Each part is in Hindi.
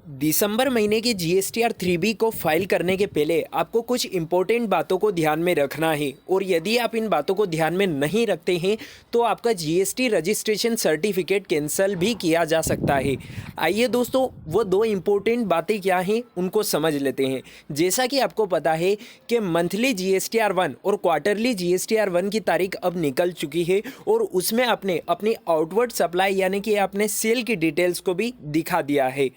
दिसंबर महीने की जीएसटीआर 3B को फाइल करने के पहले आपको कुछ इम्पोर्टेंट बातों को ध्यान में रखना है और यदि आप इन बातों को ध्यान में नहीं रखते हैं तो आपका जीएसटी रजिस्ट्रेशन सर्टिफिकेट कैंसिल भी किया जा सकता है। आइए दोस्तों, वो दो इम्पोर्टेंट बातें क्या हैं उनको समझ लेते हैं। जैसा कि आपको पता है कि मंथली जीएसटीआर 1 और क्वार्टरली जीएसटीआर 1 की तारीख अब निकल चुकी है और उसमें आपने अपनी आउटवर्ड सप्लाई यानी कि आपने सेल की डिटेल्स को भी दिखा दिया है।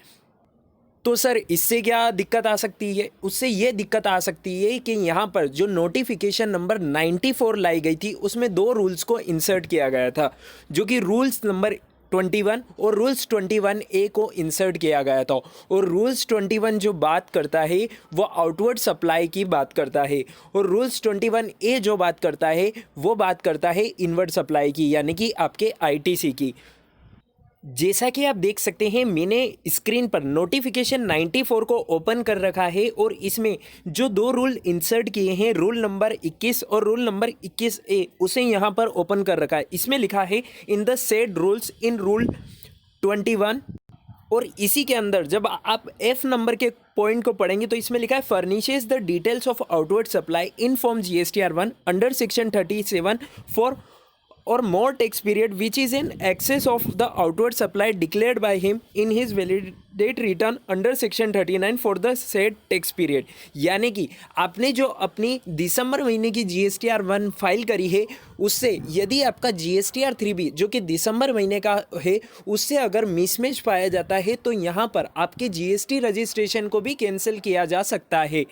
तो सर इससे क्या दिक्कत आ सकती है? उससे ये दिक्कत आ सकती है कि यहाँ पर जो नोटिफिकेशन नंबर 94 लाई गई थी उसमें दो रूल्स को इंसर्ट किया गया था, जो कि रूल्स नंबर 21 और रूल्स 21A को इंसर्ट किया गया था। और रूल्स 21 जो बात करता है वो आउटवर्ड सप्लाई की बात करता है और रूल्स 21A जो बात करता है वो बात करता है इनवर्ड सप्लाई की यानी कि आपके आईटीसी की। जैसा कि आप देख सकते हैं मैंने स्क्रीन पर नोटिफिकेशन 94 को ओपन कर रखा है और इसमें जो दो रूल इंसर्ट किए हैं, रूल नंबर 21 और रूल नंबर 21A, उसे यहाँ पर ओपन कर रखा है। इसमें लिखा है in the said rules in rule 21 और इसी के अंदर जब आप F नंबर के पॉइंट को पढ़ेंगे तो इसमें लिखा है furnishes the details of outward supply in form GSTR 1 under section 37 for or more tax period which is in excess of the outward supply declared by him in his validate return under section 39 for the said tax period। यानी कि आपने जो अपनी दिसंबर महीने की GSTR 1 फाइल करी है उससे यदि आपका GSTR 3B जो कि दिसंबर महीने का है उससे अगर मिसमैच पाया जाता है तो यहाँ पर आपके GST रजिस्ट्रेशन को भी कैंसिल किया जा सकता है।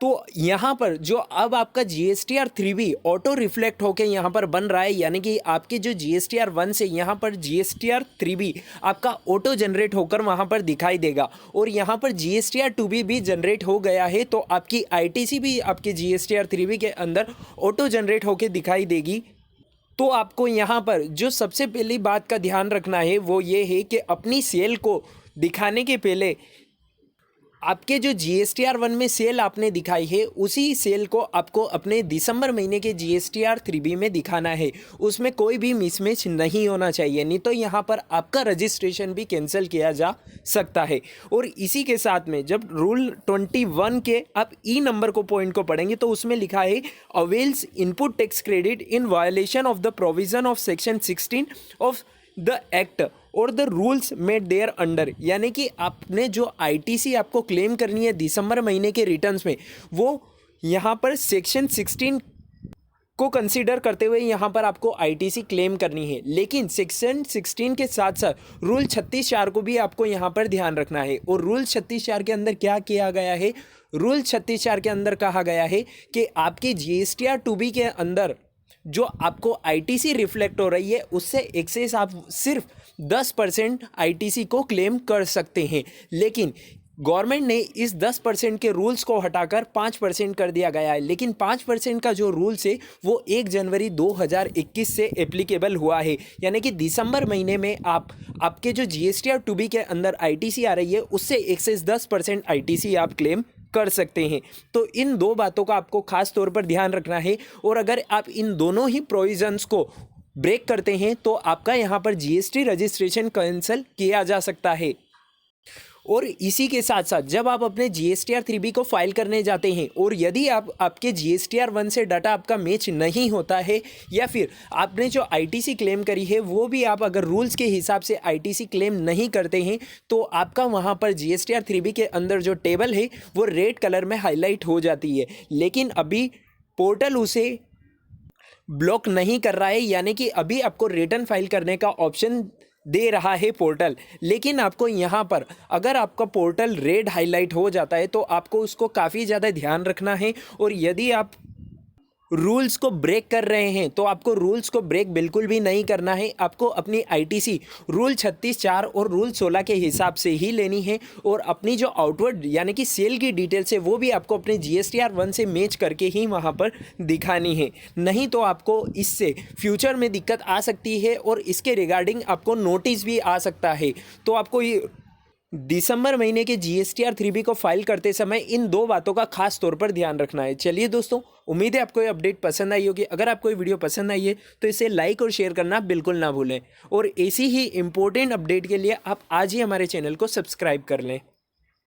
तो यहाँ पर जो अब आपका GSTR 3B ऑटो रिफ्लेक्ट होकर यहाँ पर बन रहा है यानी कि आपके जो GSTR 1 से यहाँ पर GSTR 3B आपका ऑटो जनरेट होकर वहाँ पर दिखाई देगा और यहाँ पर GSTR 2B भी जनरेट हो गया है तो आपकी ITC भी आपके GSTR 3B के अंदर ऑटो जनरेट होकर दिखाई देगी। तो आपको यहाँ पर जो सबसे पहली बात का ध्यान रखना है वो ये है कि अपनी सेल को दिखाने के पहले आपके जो GSTR 1 में सेल आपने दिखाई है उसी सेल को आपको अपने दिसंबर महीने के GSTR 3B में दिखाना है। उसमें कोई भी मिसमैच नहीं होना चाहिए, नहीं तो यहाँ पर आपका रजिस्ट्रेशन भी कैंसिल किया जा सकता है। और इसी के साथ में जब रूल 21 के आप ई नंबर को पॉइंट को पढ़ेंगे तो उसमें लिखा है avails input tax credit in violation of the provision of section 16 of the act और the rules made thereunder. यानी कि आपने जो आईटीसी आपको क्लेम करनी है दिसंबर महीने के रिटर्न्स में वो यहाँ पर सेक्शन 16 को कंसीडर करते हुए यहाँ पर आपको आईटीसी क्लेम करनी है। लेकिन सेक्शन 16 के साथ साथ रूल 36(4) को भी आपको यहाँ पर ध्यान रखना है। और रूल 36(4) के अंदर क्या किया गया है? रूल 36(4) के अंदर कहा गया है कि आपके GSTR 2B के अंदर जो आपको आईटीसी रिफ्लेक्ट हो रही है उससे एक्सेस आप सिर्फ 10% आईटीसी को क्लेम कर सकते हैं। लेकिन गवर्नमेंट ने इस 10% के रूल्स को हटाकर 5% कर दिया गया है। लेकिन 5% का जो रूल्स है वो 1 जनवरी 2021 से एप्लीकेबल हुआ है। यानी कि दिसंबर महीने में आपके जो GSTR 2B के अंदर आईटीसी आ रही है उससे एक्सेस 10% आईटीसी आप क्लेम कर सकते हैं। तो इन दो बातों का आपको खास तौर पर ध्यान रखना है और अगर आप इन दोनों ही प्रोविजंस को ब्रेक करते हैं तो आपका यहाँ पर GST रजिस्ट्रेशन कैंसिल किया जा सकता है। और इसी के साथ साथ जब आप अपने GSTR 3B को फाइल करने जाते हैं और यदि आपके GSTR 1 से डाटा आपका मैच नहीं होता है या फिर आपने जो आईटीसी क्लेम करी है वो भी आप अगर रूल्स के हिसाब से आईटीसी क्लेम नहीं करते हैं तो आपका वहाँ पर GSTR 3B के अंदर जो टेबल है वो रेड कलर में हाईलाइट हो जाती है। लेकिन अभी पोर्टल उसे ब्लॉक नहीं कर रहा है, यानी कि अभी आपको रिटर्न फाइल करने का ऑप्शन दे रहा है पोर्टल। लेकिन आपको यहाँ पर अगर आपका पोर्टल रेड हाईलाइट हो जाता है तो आपको उसको काफ़ी ज़्यादा ध्यान रखना है। और यदि आप रूल्स को ब्रेक कर रहे हैं तो आपको रूल्स को ब्रेक बिल्कुल भी नहीं करना है। आपको अपनी आईटीसी रूल 36(4) और रूल 16 के हिसाब से ही लेनी है और अपनी जो आउटवर्ड यानी कि सेल की डिटेल्स है वो भी आपको अपने GSTR 1 से मैच करके ही वहाँ पर दिखानी है। नहीं तो आपको इससे फ्यूचर में दिक्कत आ सकती है और इसके रिगार्डिंग आपको नोटिस भी आ सकता है। तो आपको ये दिसंबर महीने के GSTR 3B को फाइल करते समय इन दो बातों का खास तौर पर ध्यान रखना है। चलिए दोस्तों, उम्मीद है आपको ये अपडेट पसंद आई होगी। अगर आपको ये वीडियो पसंद आई है तो इसे लाइक और शेयर करना बिल्कुल ना भूलें और ऐसी ही इंपॉर्टेंट अपडेट के लिए आप आज ही हमारे चैनल को सब्सक्राइब कर लें।